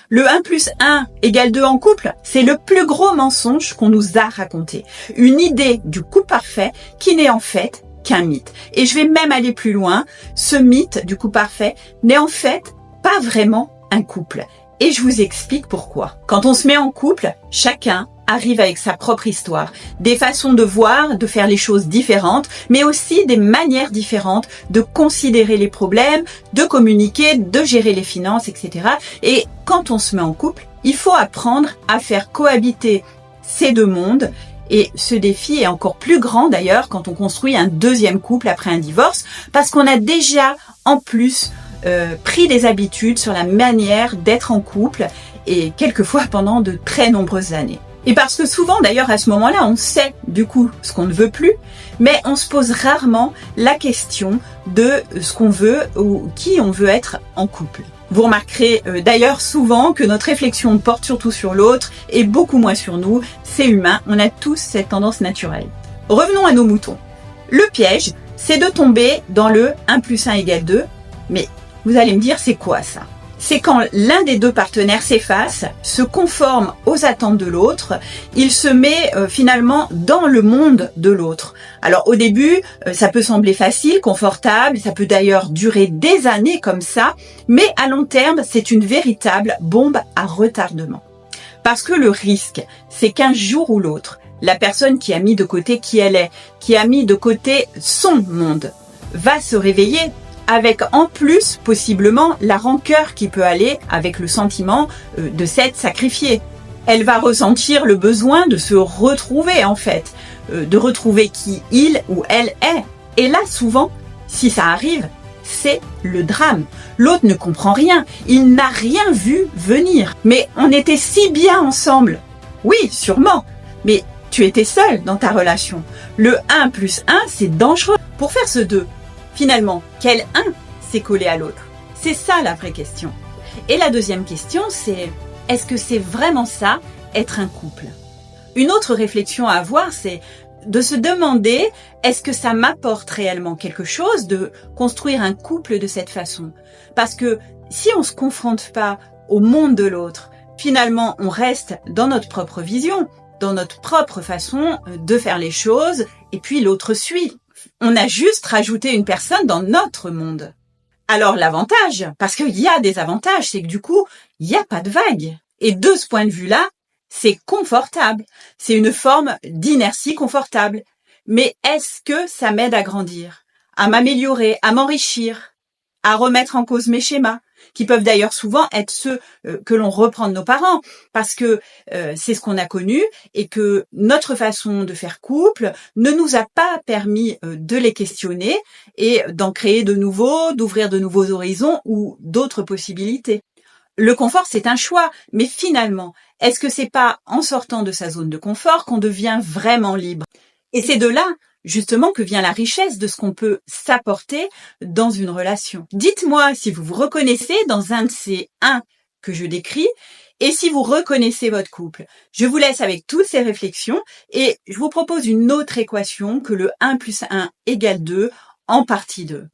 Le 1 plus 1 égale 2 en couple, c'est le plus gros mensonge qu'on nous a raconté. Une idée du couple parfait qui n'est en fait qu'un mythe. Et je vais même aller plus loin, ce mythe du couple parfait n'est en fait pas vraiment un couple. Et je vous explique pourquoi. Quand on se met en couple, chacun arrive avec sa propre histoire, des façons de voir, de faire les choses différentes, mais aussi des manières différentes de considérer les problèmes, de communiquer, de gérer les finances, etc. Et quand on se met en couple, il faut apprendre à faire cohabiter ces deux mondes. Et ce défi est encore plus grand d'ailleurs quand on construit un deuxième couple après un divorce, parce qu'on a déjà en plus pris des habitudes sur la manière d'être en couple et quelquefois pendant de très nombreuses années. Et parce que souvent, d'ailleurs, à ce moment-là, on sait du coup ce qu'on ne veut plus, mais on se pose rarement la question de ce qu'on veut ou qui on veut être en couple. Vous remarquerez d'ailleurs souvent que notre réflexion porte surtout sur l'autre et beaucoup moins sur nous. C'est humain, on a tous cette tendance naturelle. Revenons à nos moutons. Le piège, c'est de tomber dans le 1 plus 1 égale 2, mais vous allez me dire, c'est quoi ça ? C'est quand l'un des deux partenaires s'efface, se conforme aux attentes de l'autre, il se met finalement dans le monde de l'autre. Alors au début, ça peut sembler facile, confortable, ça peut d'ailleurs durer des années comme ça, mais à long terme, c'est une véritable bombe à retardement. Parce que le risque, c'est qu'un jour ou l'autre, la personne qui a mis de côté qui elle est, qui a mis de côté son monde, va se réveiller avec en plus possiblement la rancœur qui peut aller avec le sentiment de s'être sacrifiée. Elle va ressentir le besoin de se retrouver en fait, de retrouver qui il ou elle est. Et là souvent, si ça arrive, c'est le drame. L'autre ne comprend rien, il n'a rien vu venir. Mais on était si bien ensemble. Oui, sûrement, mais tu étais seul dans ta relation. Le 1 plus 1, c'est dangereux. Pour faire ce 2, finalement, quel un s'est collé à l'autre? C'est ça la vraie question. Et la deuxième question, c'est est-ce que c'est vraiment ça, être un couple? Une autre réflexion à avoir, c'est de se demander est-ce que ça m'apporte réellement quelque chose de construire un couple de cette façon? Parce que si on se confronte pas au monde de l'autre, finalement, on reste dans notre propre vision, dans notre propre façon de faire les choses, et puis l'autre suit. On a juste rajouté une personne dans notre monde. Alors l'avantage, parce qu'il y a des avantages, c'est que du coup, il n'y a pas de vague. Et de ce point de vue-là, c'est confortable. C'est une forme d'inertie confortable. Mais est-ce que ça m'aide à grandir, à m'améliorer, à m'enrichir, à remettre en cause mes schémas, qui peuvent d'ailleurs souvent être ceux que l'on reprend de nos parents, parce que c'est ce qu'on a connu et que notre façon de faire couple ne nous a pas permis de les questionner et d'en créer de nouveaux, d'ouvrir de nouveaux horizons ou d'autres possibilités. Le confort, c'est un choix, mais finalement, est-ce que c'est pas en sortant de sa zone de confort qu'on devient vraiment libre? Et c'est de là justement que vient la richesse de ce qu'on peut s'apporter dans une relation. Dites-moi si vous vous reconnaissez dans un de ces 1 que je décris et si vous reconnaissez votre couple. Je vous laisse avec toutes ces réflexions et je vous propose une autre équation que le 1 plus 1 égale 2 en partie 2.